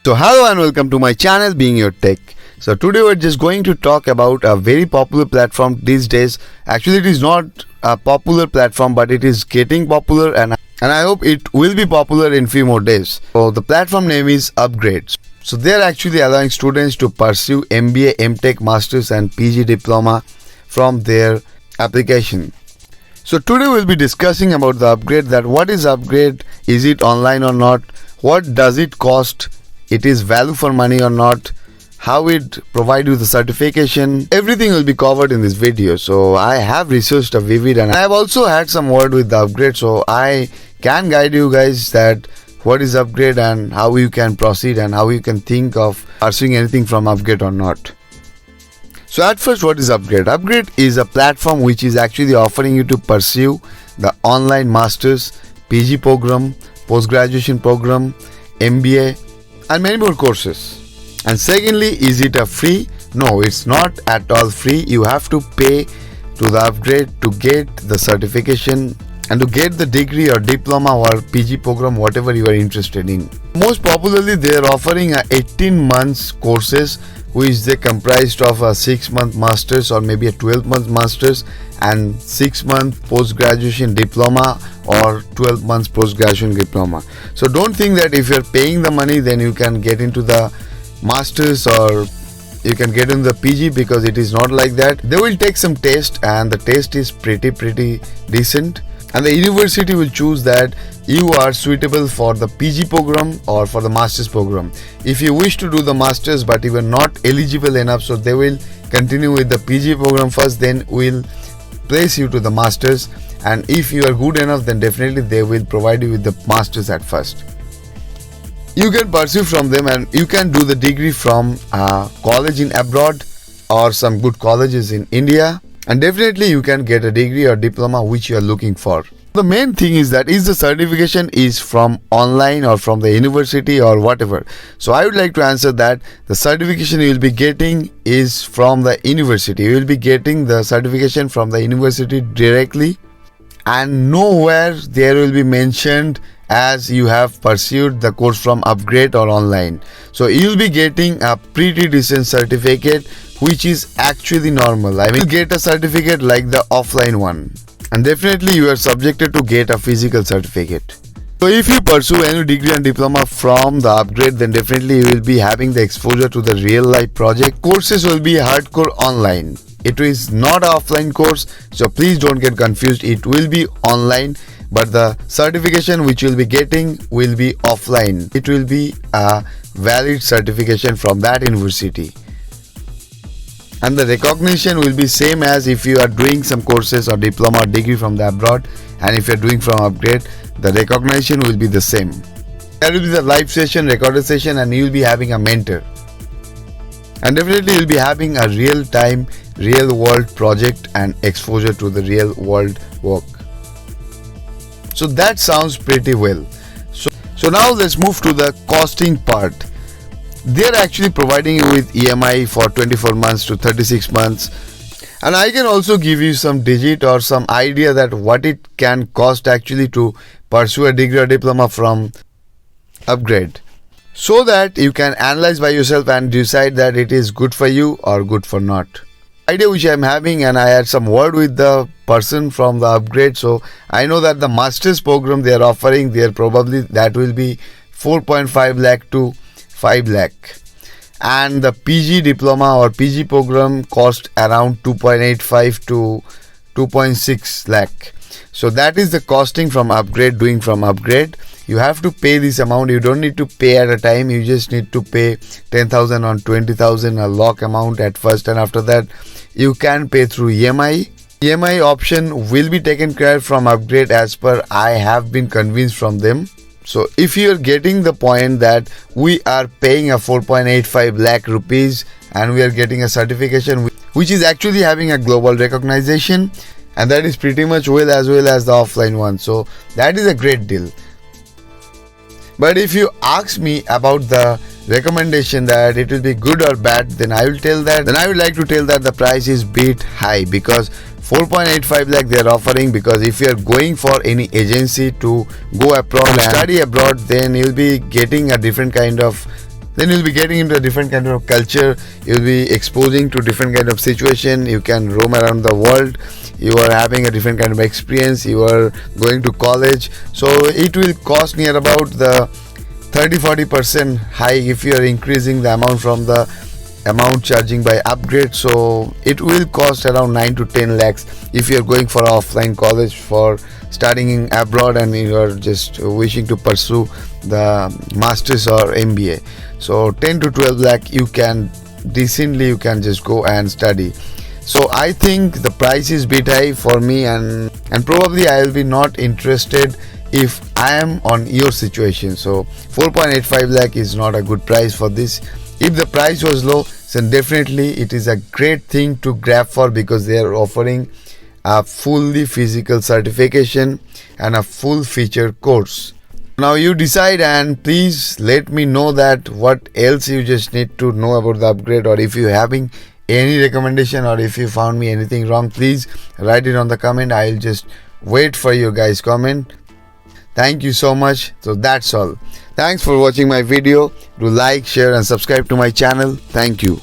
So hello and welcome to my channel Being Your Tech. So today we're just going to talk about a very popular platform these days. Actually it is not a popular platform, but it is getting popular and I hope it will be popular in few more days. So the platform name is Upgrade. So they're actually allowing students to pursue MBA, MTech, Masters and PG diploma from their application. So today we'll be discussing about the Upgrade, that what is Upgrade, is it online or not, what does it cost, it is value for money or not, how it provide you the certification. Everything will be covered in this video. So I have researched a vivid and I have also had some word with the Upgrade, so I can guide you guys that what is Upgrade and how you can proceed and how you can think of pursuing anything from Upgrade or not. So at first, what is Upgrade? Upgrade is a platform which is actually offering you to pursue the online masters, PG program, post-graduation program, MBA and many more courses. And secondly, is it a free? No, it's not at all free. You have to pay to the Upgrade to get the certification and to get the degree or diploma or PG program, whatever you are interested in. Most popularly, they are offering a 18 months courses, which they comprised of a 6-month masters or maybe a 12-month masters and 6-month post-graduation diploma or 12 months post-graduation diploma. So don't think that if you're paying the money then you can get into the masters or you can get into the PG, because it is not like that. They will take some test and the test is pretty decent, and the university will choose that you are suitable for the PG program or for the master's program. If you wish to do the masters but you are not eligible enough, so they will continue with the PG program first, then will place you to the masters, and if you are good enough then definitely they will provide you with the masters at first. You can pursue from them and you can do the degree from a college in abroad or some good colleges in India, and definitely you can get a degree or diploma which you are looking for. The main thing is that is the certification is from online or from the university or whatever. So I would like to answer that the certification you will be getting is from the university. You will be getting the certification from the university directly, and nowhere there will be mentioned as you have pursued the course from Upgrade or online. So you will be getting a pretty decent certificate which is actually normal. I mean, you get a certificate like the offline one, and definitely you are subjected to get a physical certificate. So if you pursue any degree and diploma from the Upgrade, then definitely you will be having the exposure to the real life project. Courses will be hardcore online. It is not an offline course, so please don't get confused. It will be online, but the certification which you will be getting will be offline. It will be a valid certification from that university, and the recognition will be same as if you are doing some courses or diploma or degree from the abroad, and if you are doing from Upgrade, the recognition will be the same. There will be the live session, recorded session, and you will be having a mentor, and definitely you will be having a real time, real world project and exposure to the real world work. So that sounds pretty well. So now let's move to the costing part. They're actually providing you with EMI for 24 months to 36 months, and I can also give you some digit or some idea that what it can cost actually to pursue a degree or diploma from Upgrade, so that you can analyze by yourself and decide that it is good for you or good for not. Idea which I am having, and I had some word with the person from the Upgrade, so I know that the master's program they are offering there, probably that will be 4.5 lakh to 5 lakh, and the PG diploma or PG program cost around 2.85 to 2.6 lakh. So that is the costing from Upgrade, doing from Upgrade. You have to pay this amount. You don't need to pay at a time. You just need to pay 10,000 or 20,000 a lock amount at first, and after that you can pay through EMI. EMI option will be taken care from Upgrade as per I have been convinced from them. So if you are getting the point that we are paying a 4.85 lakh rupees and we are getting a certification which is actually having a global recognition, and that is pretty much as well as the offline one, so that is a great deal. But if you ask me about the recommendation that it will be good or bad, then I would like to tell that the price is bit high, because 4.85 lakh they are offering, because if you are going for any agency to go abroad and study abroad, then you'll be getting a different kind of then you'll be getting into a different kind of culture. You'll be exposing to different kind of situation. You can roam around the world. You are having a different kind of experience. You are going to college, so it will cost near about the 30-40% hike if you are increasing the amount from the amount charging by upgrade. So it will cost around 9 to 10 lakhs if you are going for offline college for studying in abroad and you are just wishing to pursue the masters or MBA. So 10 to 12 lakh you can decently you can just go and study. So I think the price is bit high for me, and probably I will be not interested if I am on your situation. So 4.85 lakh is not a good price for this. If the price was low, then definitely it is a great thing to grab for, because they are offering a fully physical certification and a full feature course. Now you decide, and please let me know that what else you just need to know about the upgrade, or if you having any recommendation, or if you found me anything wrong, please write it on the comment. I'll just wait for your guys comment. Thank you so much. So that's all. Thanks for watching my video. Do like, share and subscribe to my channel. Thank you.